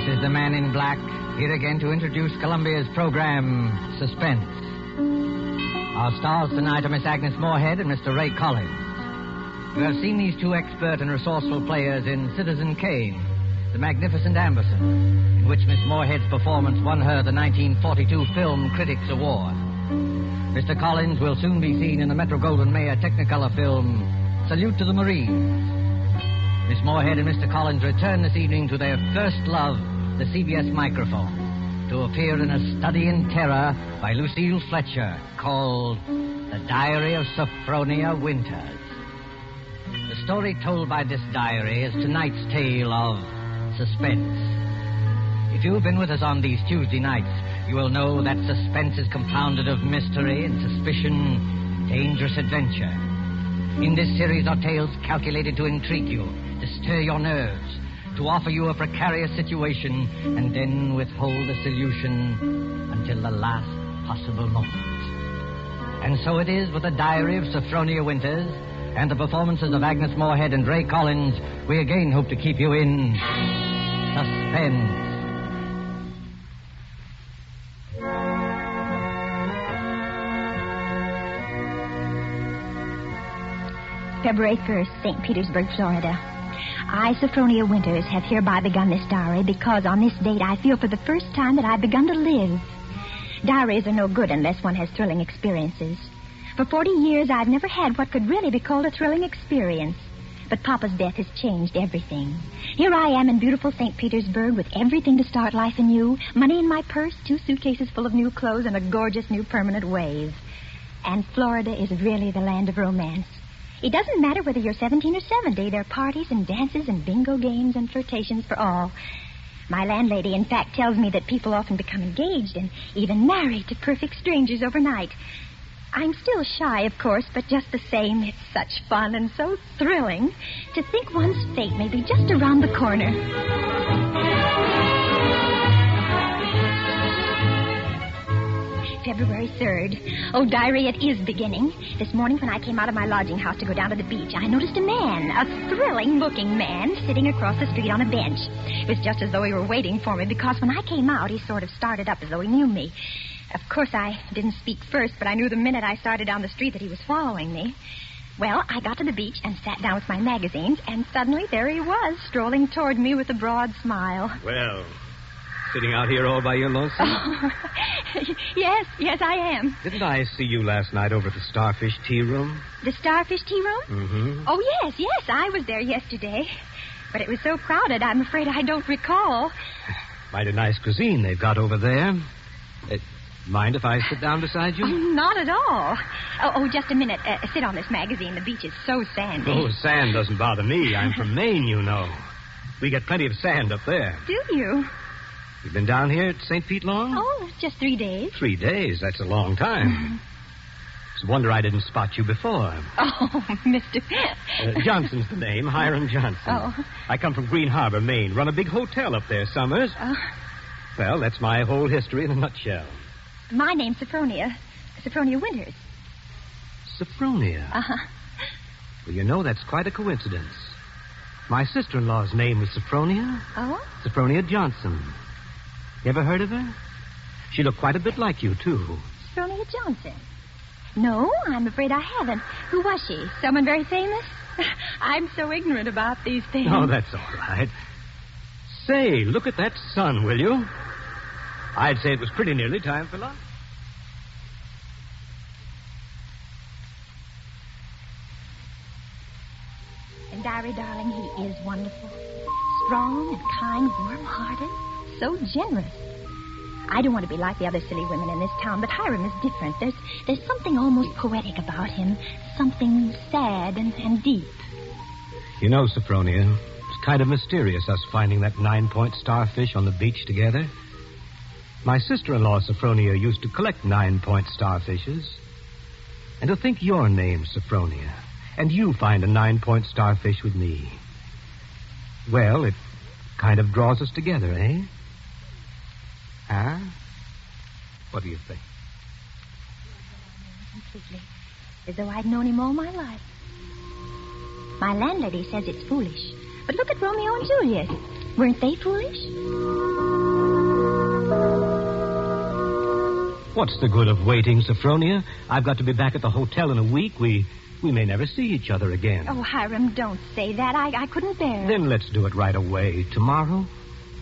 This is the Man in Black, here again to introduce Columbia's program, Suspense. Our stars tonight are Miss Agnes Moorehead and Mr. Ray Collins. You have seen these two expert and resourceful players in Citizen Kane, The Magnificent Amberson, in which Miss Moorehead's performance won her the 1942 Film Critics Award. Mr. Collins will soon be seen in the Metro-Goldwyn-Mayer Technicolor film, Salute to the Marines. Miss Moorehead and Mr. Collins return this evening to their first love, the CBS microphone, to appear in a study in terror by Lucille Fletcher called The Diary of Saphronia Winters. The story told by this diary is tonight's tale of suspense. If you've been with us on these Tuesday nights, you will know that suspense is compounded of mystery and suspicion, dangerous adventure. In this series are tales calculated to intrigue you, to stir your nerves, to offer you a precarious situation, and then withhold a solution until the last possible moment. And so it is with the Diary of Saphronia Winters and the performances of Agnes Moorehead and Ray Collins, we again hope to keep you in suspense. February 1st, St. Petersburg, Florida. I, Saphronia Winters, have hereby begun this diary because on this date I feel for the first time that I've begun to live. Diaries are no good unless one has thrilling experiences. For 40 years, I've never had what could really be called a thrilling experience. But Papa's death has changed everything. Here I am in beautiful St. Petersburg with everything to start life anew, money in my purse, 2 suitcases full of new clothes, and a gorgeous new permanent wave. And Florida is really the land of romance. It doesn't matter whether you're 17 or 70. There are parties and dances and bingo games and flirtations for all. My landlady, in fact, tells me that people often become engaged and even married to perfect strangers overnight. I'm still shy, of course, but just the same, it's such fun and so thrilling to think one's fate may be just around the corner. February 3rd. Oh, diary, it is beginning. This morning when I came out of my lodging house to go down to the beach, I noticed a man, a thrilling-looking man, sitting across the street on a bench. It was just as though he were waiting for me, because when I came out, he sort of started up as though he knew me. Of course, I didn't speak first, but I knew the minute I started down the street that he was following me. Well, I got to the beach and sat down with my magazines, and suddenly there he was, strolling toward me with a broad smile. Well, sitting out here all by your lonesome? Oh, yes, I am. Didn't I see you last night over at the Starfish Tea Room? The Starfish Tea Room? Mm-hmm. Oh, yes, I was there yesterday. But it was so crowded, I'm afraid I don't recall. Mighty nice cuisine they've got over there. Mind if I sit down beside you? Oh, not at all. Oh, just a minute. Sit on this magazine. The beach is so sandy. Oh, sand doesn't bother me. I'm from Maine, you know. We get plenty of sand up there. Do you? You've been down here at St. Pete long? Oh, just 3 days. 3 days? That's a long time. It's a wonder I didn't spot you before. Oh, Mr. Johnson's the name, Hiram Johnson. Oh. I come from Green Harbor, Maine. Run a big hotel up there summers. Well, that's my whole history in a nutshell. My name's Saphronia. Saphronia Winters. Saphronia? Uh-huh. Well, you know, that's quite a coincidence. My sister-in-law's name was Saphronia. Oh? Saphronia Johnson. You ever heard of her? She looked quite a bit like you, too. Saphronia Johnson? No, I'm afraid I haven't. Who was she? Someone very famous? I'm so ignorant about these things. Oh, that's all right. Say, look at that sun, will you? I'd say it was pretty nearly time for lunch. And Diary, darling, he is wonderful. Strong and kind, warm-hearted, so generous. I don't want to be like the other silly women in this town, but Hiram is different. There's something almost poetic about him, something sad and deep. You know, Saphronia, it's kind of mysterious us finding that 9-point starfish on the beach together. My sister-in-law, Saphronia, used to collect 9-point starfishes. And to think your name's Saphronia, and you find a 9-point starfish with me. Well, it kind of draws us together, eh? Huh? What do you think? Completely. As though I'd known him all my life. My landlady says it's foolish. But look at Romeo and Juliet. Weren't they foolish? What's the good of waiting, Saphronia? I've got to be back at the hotel in a week. We may never see each other again. Oh, Hiram, don't say that. I couldn't bear it. Then let's do it right away. Tomorrow?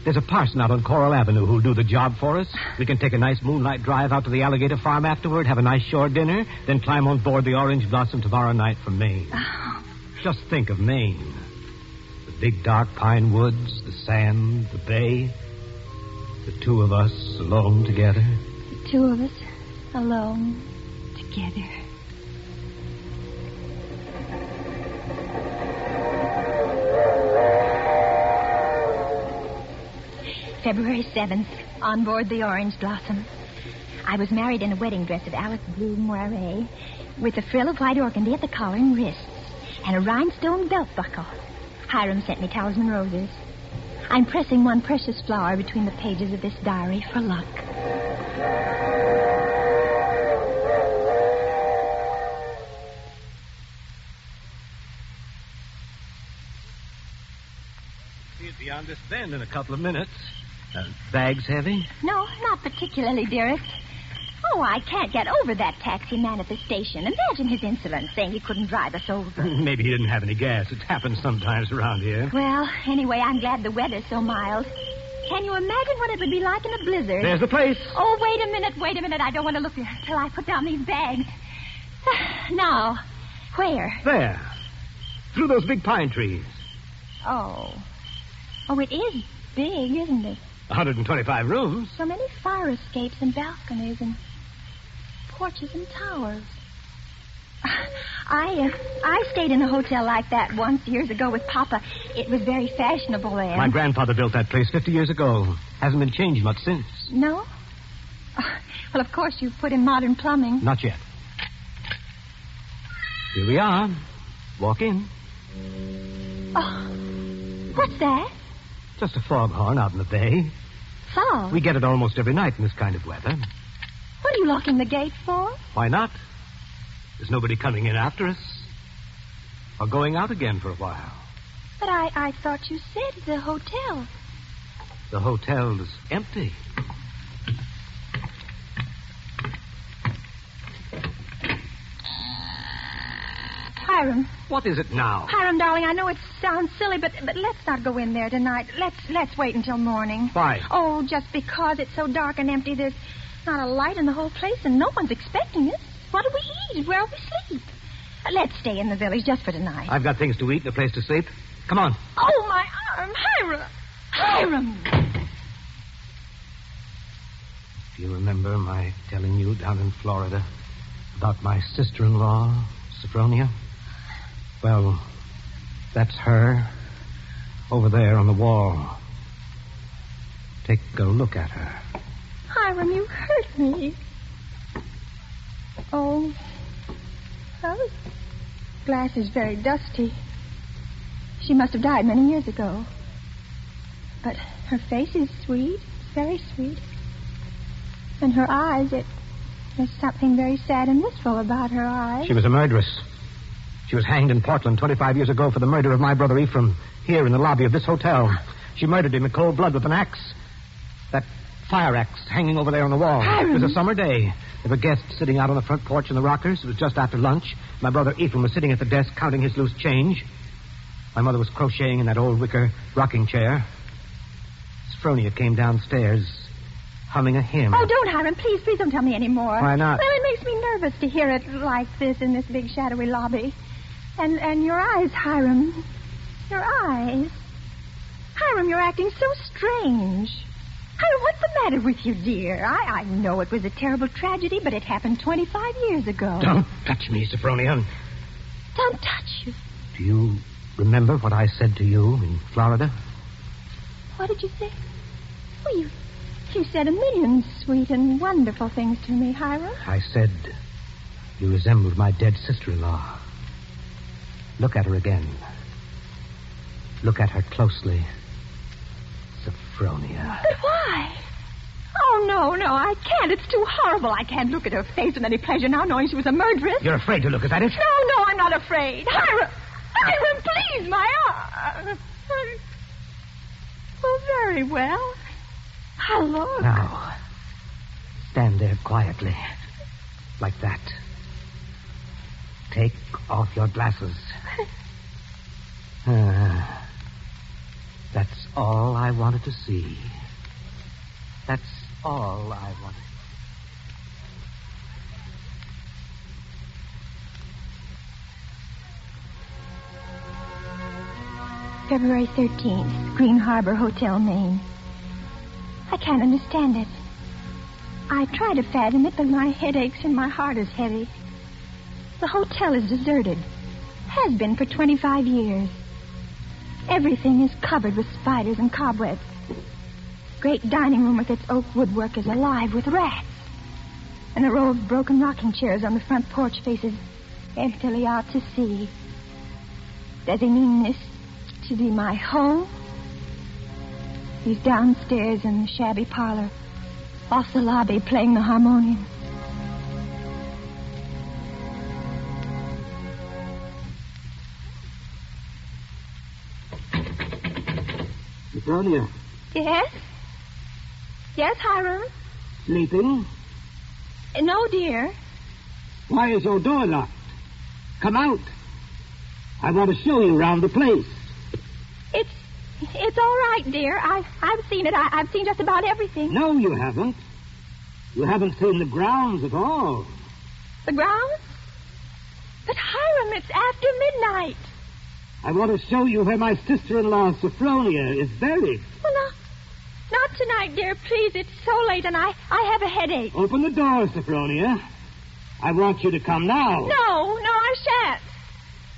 There's a parson out on Coral Avenue who'll do the job for us. We can take a nice moonlight drive out to the alligator farm afterward, have a nice shore dinner, then climb on board the Orange Blossom tomorrow night from Maine. Oh. Just think of Maine. The big dark pine woods, the sand, the bay. The two of us alone together. The two of us alone together. February 7th, on board the Orange Blossom. I was married in a wedding dress of Alice blue moire, with a frill of white organdy at the collar and wrists, and a rhinestone belt buckle. Hiram sent me talisman roses. I'm pressing one precious flower between the pages of this diary for luck. See it beyond this bend in a couple of minutes. Bags heavy? No, not particularly, dearest. Oh, I can't get over that taxi man at the station. Imagine his insolence, saying he couldn't drive us over. Maybe he didn't have any gas. It happens sometimes around here. Well, anyway, I'm glad the weather's so mild. Can you imagine what it would be like in a blizzard? There's the place. Oh, wait a minute. I don't want to look until I put down these bags. Now, where? There. Through those big pine trees. Oh, it is big, isn't it? 125 rooms. So many fire escapes and balconies and porches and towers. I stayed in a hotel like that once years ago with Papa. It was very fashionable then. My grandfather built that place 50 years ago. Hasn't been changed much since. No? Well, of course, you've put in modern plumbing. Not yet. Here we are. Walk in. Oh, what's that? Just a foghorn out in the bay. Fog? We get it almost every night in this kind of weather. What are you locking the gate for? Why not? There's nobody coming in after us. Or going out again for a while. But I thought you said the hotel. The hotel's empty. Hiram. What is it now? Hiram, darling, I know it sounds silly, but let's not go in there tonight. Let's wait until morning. Why? Oh, just because it's so dark and empty. There's not a light in the whole place, and no one's expecting us. What do we eat? Where will we sleep? Let's stay in the village just for tonight. I've got things to eat and a place to sleep. Come on. Oh, my arm. Hiram! Do you remember my telling you down in Florida about my sister-in-law, Saphronia? Well, that's her over there on the wall. Take a look at her. Hiram, you hurt me. Oh. Well, the glass is very dusty. She must have died many years ago. But her face is sweet, very sweet. And her eyes, there's something very sad and wistful about her eyes. She was a murderess. She was hanged in Portland 25 years ago for the murder of my brother Ephraim, here in the lobby of this hotel. She murdered him in cold blood with an axe. That fire axe hanging over there on the wall. Hiram. It was a summer day. There were guests sitting out on the front porch in the rockers. It was just after lunch. My brother Ephraim was sitting at the desk counting his loose change. My mother was crocheting in that old wicker rocking chair. Saphronia came downstairs, humming a hymn. Oh, don't, Hiram. Please don't tell me any more. Why not? Well, it makes me nervous to hear it like this in this big shadowy lobby. And your eyes, Hiram. Your eyes. Hiram, you're acting so strange. Hiram, what's the matter with you, dear? I know it was a terrible tragedy, but it happened 25 years ago. Don't touch me, Saphronia. Don't touch you. Do you remember what I said to you in Florida? What did you say? Well, you said a million sweet and wonderful things to me, Hiram. I said you resembled my dead sister-in-law. Look at her again. Look at her closely. Sophronia. But why? Oh, no, I can't. It's too horrible. I can't look at her face with any pleasure now, knowing she was a murderess. You're afraid to look at it? No, I'm not afraid. Hiram, please, my arm. Oh, very well. I'll look. Now, Stand there quietly. Like that. Take off your glasses. That's all I wanted to see. That's all I wanted. February 13th, Green Harbor Hotel, Maine. I can't understand it. I try to fathom it, but my head aches and my heart is heavy. The hotel is deserted. Has been for 25 years. Everything is covered with spiders and cobwebs. Great dining room with its oak woodwork is alive with rats. And the row of broken rocking chairs on the front porch faces emptily out to sea. Does he mean this to be my home? He's downstairs in the shabby parlor, off the lobby, playing the harmonium. Saphronia. Yes? Yes, Hiram? Sleeping? No, dear. Why is your door locked? Come out. I want to show you around the place. It's all right, dear. I've seen it. I've seen just about everything. No, you haven't. You haven't seen the grounds at all. The grounds? But, Hiram, it's after midnight. I want to show you where my sister-in-law, Saphronia, is buried. Well, no. Not tonight, dear. Please, it's so late, and I have a headache. Open the door, Saphronia. I want you to come now. No, I shan't.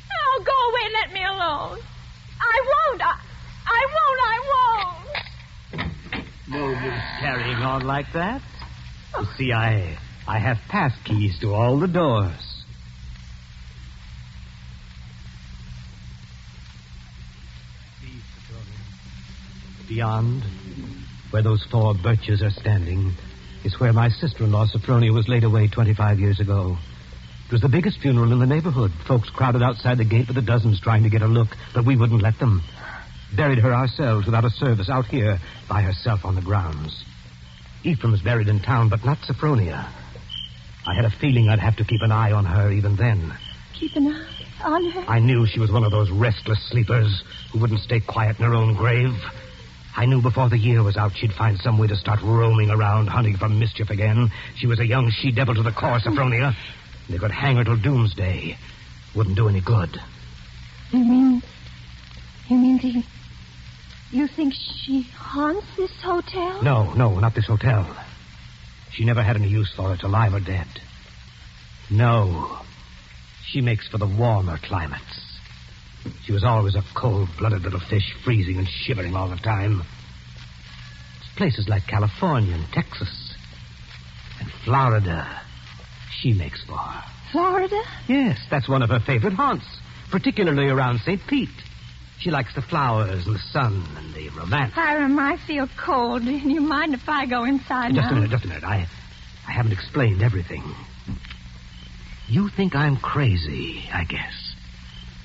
No, go away and let me alone. I won't. I won't. No use carrying on like that. You see, I have pass keys to all the doors. Beyond, where those 4 birches are standing, is where my sister-in-law, Saphronia, was laid away 25 years ago. It was the biggest funeral in the neighborhood. Folks crowded outside the gate with the dozens trying to get a look, but we wouldn't let them. Buried her ourselves without a service out here by herself on the grounds. Ephraim's buried in town, but not Saphronia. I had a feeling I'd have to keep an eye on her even then. Keep an eye on her? I knew she was one of those restless sleepers who wouldn't stay quiet in her own grave. I knew before the year was out she'd find some way to start roaming around, hunting for mischief again. She was a young she-devil to the core, Saphronia. They could hang her till doomsday. Wouldn't do any good. You mean you think she haunts this hotel? No, not this hotel. She never had any use for it, alive or dead. No. She makes for the warmer climates. She was always a cold-blooded little fish, freezing and shivering all the time. It's places like California and Texas and Florida she makes for. Florida? Yes, that's one of her favorite haunts, particularly around St. Pete. She likes the flowers and the sun and the romance. Hiram, I feel cold. Do you mind if I go inside now? Just a minute. I haven't explained everything. You think I'm crazy, I guess.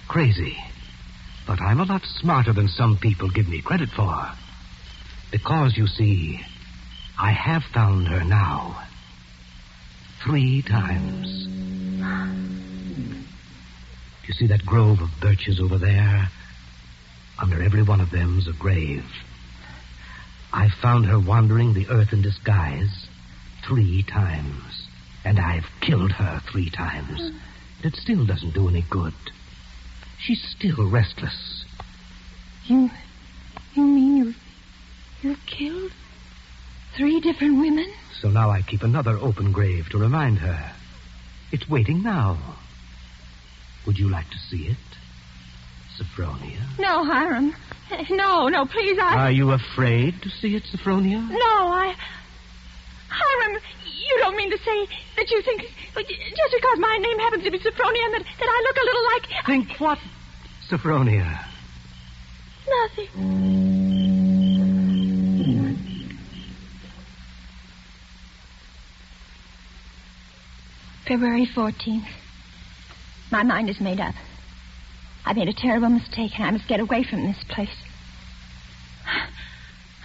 Crazy. But I'm a lot smarter than some people give me credit for. Because, you see, I have found her now. 3 times. Do you see that grove of birches over there? Under every one of them's a grave. I found her wandering the earth in disguise 3 times. And I've killed her 3 times. And it still doesn't do any good. She's still restless. You mean you've killed 3 different women? So now I keep another open grave to remind her. It's waiting now. Would you like to see it, Saphronia? No, Hiram. No, please, Are you afraid to see it, Saphronia? No, Hiram, you don't mean to say that you think, just because my name happens to be Saphronia, and that I look a little like... Think what, Saphronia? Nothing. February 14th. My mind is made up. I made a terrible mistake, and I must get away from this place.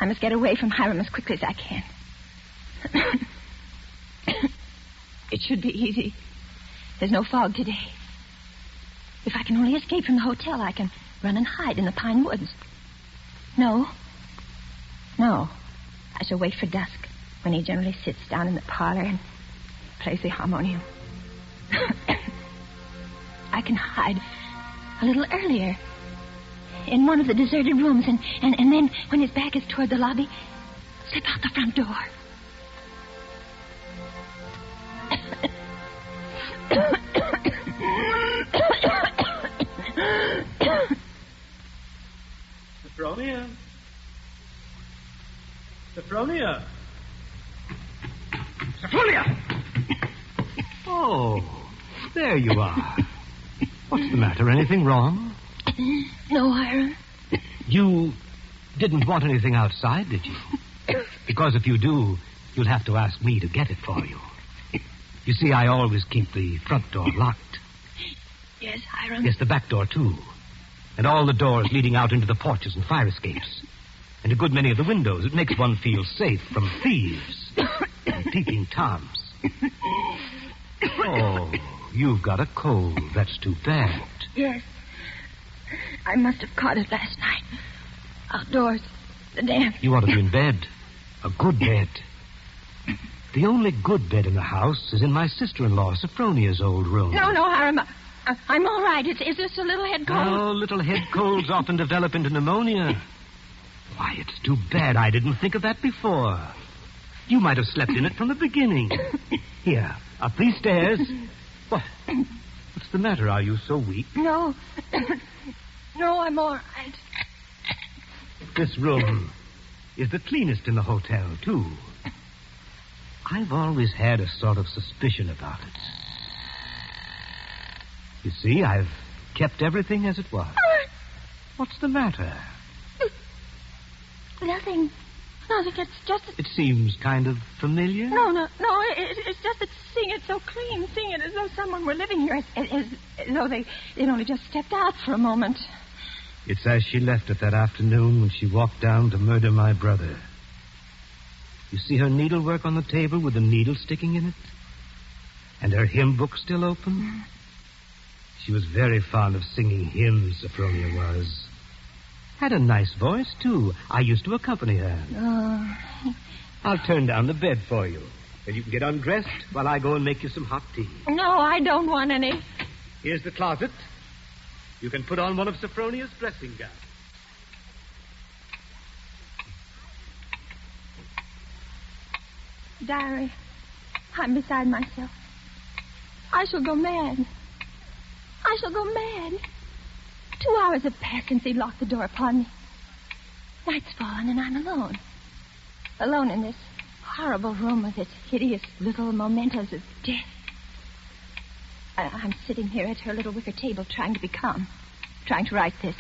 I must get away from Hiram as quickly as I can. It should be easy. There's no fog today. If I can only escape from the hotel, I can run and hide in the pine woods. No. I shall wait for dusk, when he generally sits down in the parlor and plays the harmonium. I can hide a little earlier in one of the deserted rooms, and then, when his back is toward the lobby, slip out the front door. Saphronia? Saphronia? Saphronia! Oh, there you are. What's the matter? Anything wrong? No, Hiram. You didn't want anything outside, did you? Because if you do, you'll have to ask me to get it for you. You see, I always keep the front door locked. Yes, Hiram. Yes, the back door, too. And all the doors leading out into the porches and fire escapes. And a good many of the windows. It makes one feel safe from thieves and peeping toms. Oh, you've got a cold. That's too bad. Yes. I must have caught it last night. Outdoors. The damp. You ought to be in bed. A good bed. The only good bed in the house is in my sister-in-law, Saphronia's old room. No, Hiram. I'm all right. It's just a little head cold. Oh, little head colds often develop into pneumonia. Why, it's too bad I didn't think of that before. You might have slept in it from the beginning. Here, up these stairs. What? What's the matter? Are you so weak? No. No, I'm all right. This room is the cleanest in the hotel, too. I've always had a sort of suspicion about it. You see, I've kept everything as it was. What's the matter? Nothing. It's just that... It seems kind of familiar. No. It's just that seeing it so clean, seeing it as though someone were living here, as though they'd only just stepped out for a moment. It's as she left it that afternoon when she walked down to murder my brother. You see her needlework on the table with a needle sticking in it? And her hymn book still open? She was very fond of singing hymns, Saphronia was. Had a nice voice, too. I used to accompany her. Oh. I'll turn down the bed for you. Then you can get undressed while I go and make you some hot tea. No, I don't want any. Here's the closet. You can put on one of Saphronia's dressing gowns. Diary, I'm beside myself. I shall go mad. 2 hours have passed since he locked the door upon me. Night's fallen and I'm alone. Alone in this horrible room with its hideous little mementos of death. I'm sitting here at her little wicker table trying to be calm. Trying to write this.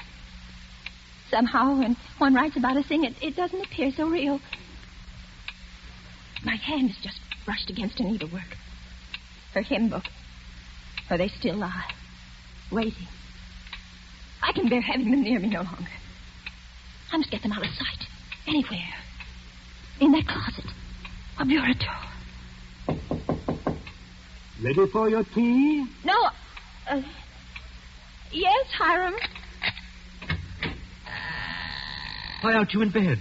Somehow, when one writes about a thing, it doesn't appear so real. My hand is just brushed against her needlework. Her hymn book. Where they still lie. Waiting. I can bear having them near me no longer. I must get them out of sight. Anywhere. In that closet. A bureau door. Ready for your tea? No. Yes, Hiram. Why aren't you in bed?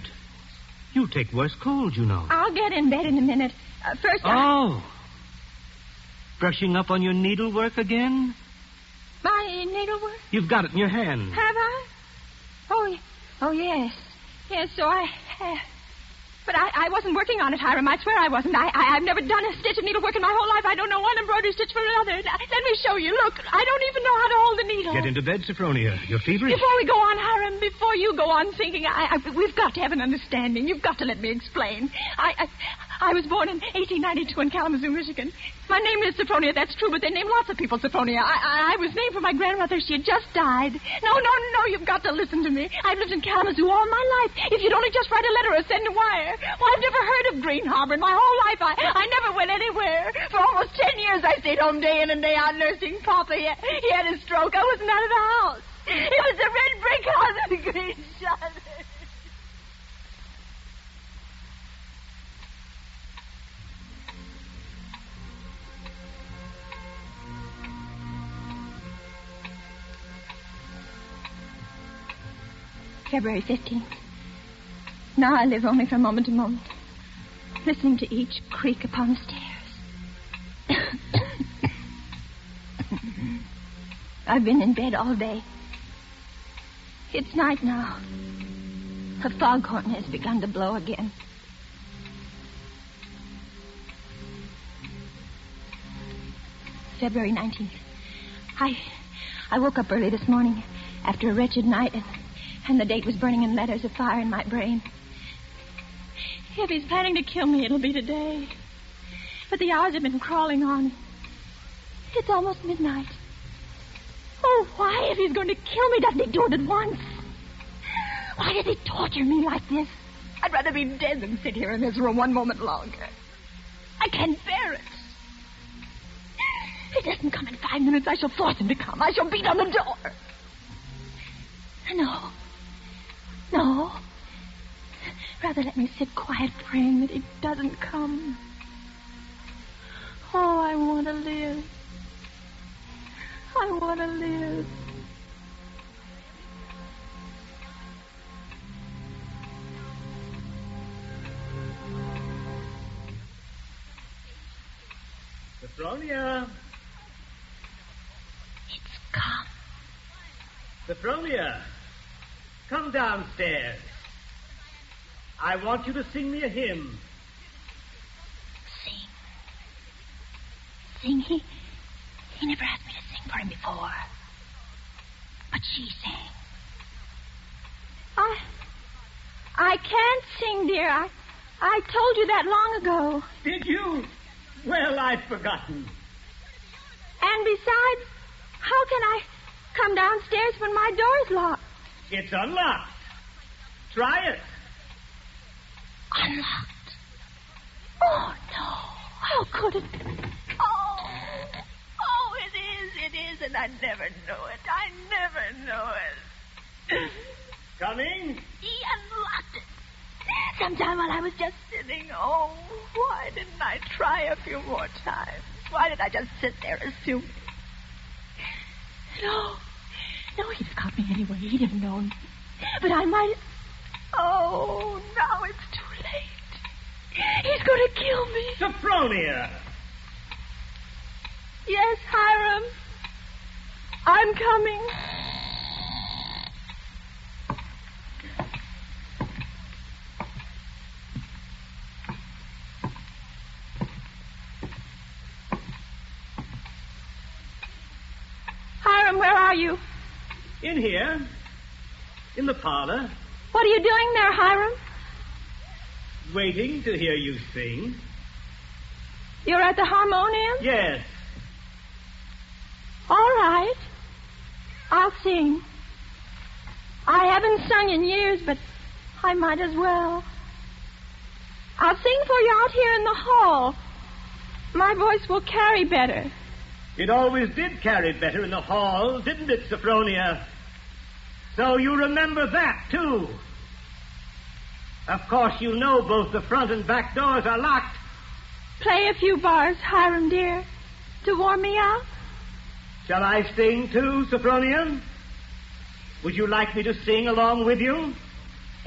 You'll take worse cold, you know. I'll get in bed in a minute. First, Oh. Brushing up on your needlework again? My needlework? You've got it in your hand. Have I? Oh, yes. Yes, so I have. But I wasn't working on it, Hiram. I swear I wasn't. I've never done a stitch of needlework in my whole life. I don't know one embroidery stitch from another. Let me show you. Look, I don't even know how to hold the needle. Get into bed, Saphronia. You're feverish. Before we go on, Hiram, before you go on thinking, we've got to have an understanding. You've got to let me explain. I was born in 1892 in Kalamazoo, Michigan. My name is Saphronia, that's true, but they name lots of people Saphronia. I was named for my grandmother. She had just died. No, you've got to listen to me. I've lived in Kalamazoo all my life. If you'd only just write a letter or send a wire. Well, I've never heard of Green Harbor in my whole life. I never went anywhere. For almost 10 years, I stayed home day in and day out nursing Papa. He had a stroke. I wasn't out of the house. It was the red brick house and the green shutters. February 15th. Now I live only from moment to moment, listening to each creak upon the stairs. I've been in bed all day. It's night now. The foghorn has begun to blow again. February 19th. I woke up early this morning after a wretched night, and the date was burning in letters of fire in my brain. If he's planning to kill me, it'll be today. But the hours have been crawling on. It's almost midnight. Oh, why, if he's going to kill me, doesn't he do it at once? Why does he torture me like this? I'd rather be dead than sit here in this room one moment longer. I can't bear it. If he doesn't come in 5 minutes, I shall force him to come. I shall beat on the door. No. Rather let me sit quiet praying that he doesn't come. Oh, I want to live. I want to live. Saphronia. It's come. Saphronia, come downstairs. I want you to sing me a hymn. Sing? He never asked me to sing for him before. But she sang. I can't sing, dear. I told you that long ago. Did you? Well, I'd forgotten. And besides, how can I come downstairs when my door's locked? It's unlocked. Try it. Unlocked? Oh, no. How could it? Oh, it is, and I never know it. I never know it. Coming? He unlocked it. Sometime while I was just sitting. Oh, why didn't I try a few more times? Why did I just sit there assuming? No, he'd have caught me anyway. He'd have known. But I might... Oh, now it's too late. He's going to kill me. Saphronia! Yes, Hiram. I'm coming. Hiram, where are you? In here. In the parlor. What are you doing there, Hiram? Waiting to hear you sing. You're at the harmonium? Yes. All right. I'll sing. I haven't sung in years, but I might as well. I'll sing for you out here in the hall. My voice will carry better. It always did carry better in the hall, didn't it, Saphronia? So you remember that, too. Of course, you know both the front and back doors are locked. Play a few bars, Hiram, dear, to warm me up. Shall I sing, too, Saphronia? Would you like me to sing along with you?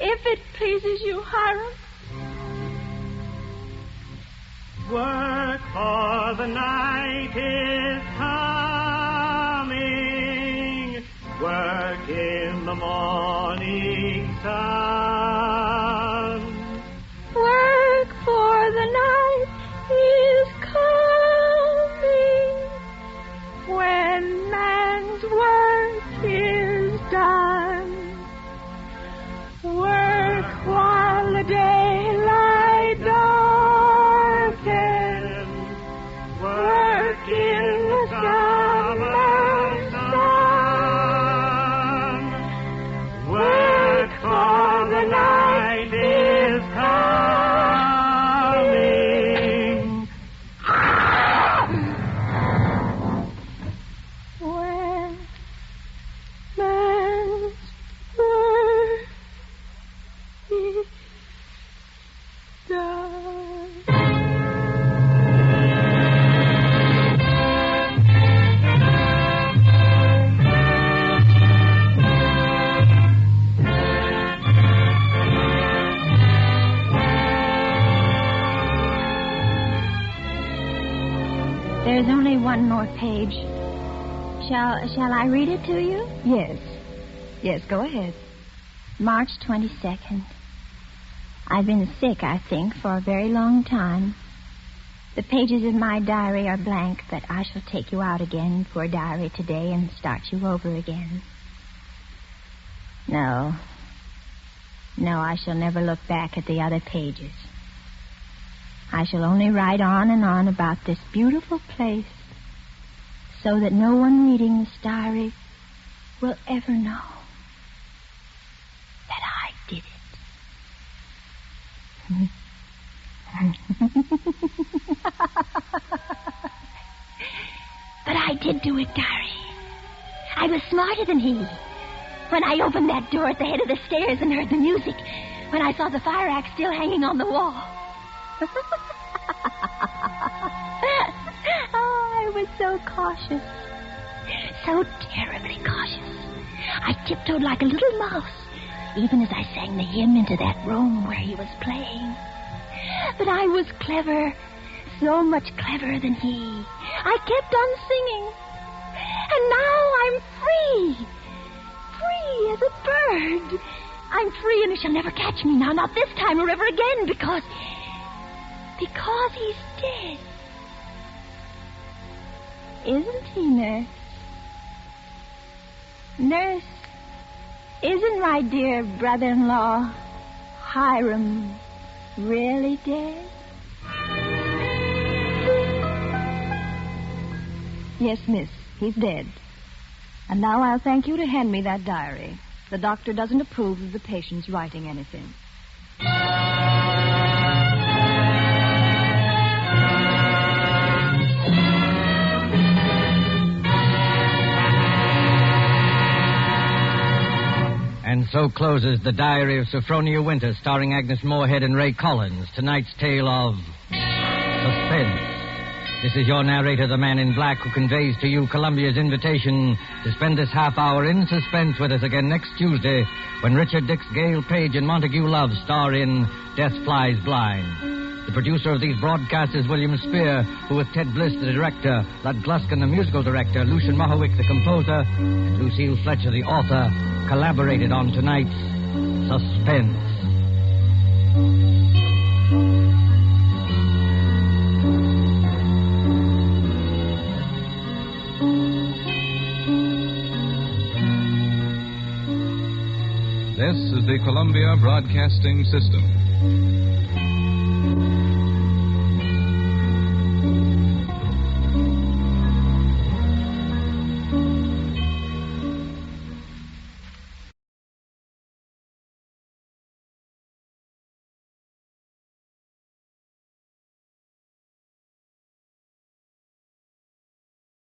If it pleases you, Hiram. Work, for the night is coming. Work in the morning sun. Work, for the night is coming. When man's work is done. Work while the daylight darkens. Work in the summer sun. Work for the night one more page. Shall I read it to you? Yes. Yes, go ahead. March 22nd. I've been sick, I think, for a very long time. The pages of my diary are blank, but I shall take you out again, poor diary, today and start you over again. No, I shall never look back at the other pages. I shall only write on and on about this beautiful place, so that no one reading this diary will ever know that I did it. But I did do it, diary. I was smarter than he. When I opened that door at the head of the stairs and heard the music, when I saw the fire axe still hanging on the wall. Oh, I was so cautious. So terribly cautious. I tiptoed like a little mouse, even as I sang the hymn into that room where he was playing. But I was clever, so much cleverer than he. I kept on singing. And now I'm free. Free as a bird. I'm free and he shall never catch me now, not this time or ever again, because he's dead. Isn't he, Nurse? Nurse, isn't my dear brother-in-law, Hiram, really dead? Yes, miss, he's dead. And now I'll thank you to hand me that diary. The doctor doesn't approve of the patient's writing anything. And so closes The Diary of Saphronia Winter, starring Agnes Moorehead and Ray Collins. Tonight's tale of Suspense. This is your narrator, the Man in Black, who conveys to you Columbia's invitation to spend this half hour in suspense with us again next Tuesday, when Richard Dix, Gail Page, and Montague Love star in Death Flies Blind. The producer of these broadcasts is William Spear, who with Ted Bliss, the director, Lud Gluskin, the musical director, Lucian Mohowick, the composer, and Lucille Fletcher, the author, collaborated on tonight's Suspense. This is the Columbia Broadcasting System.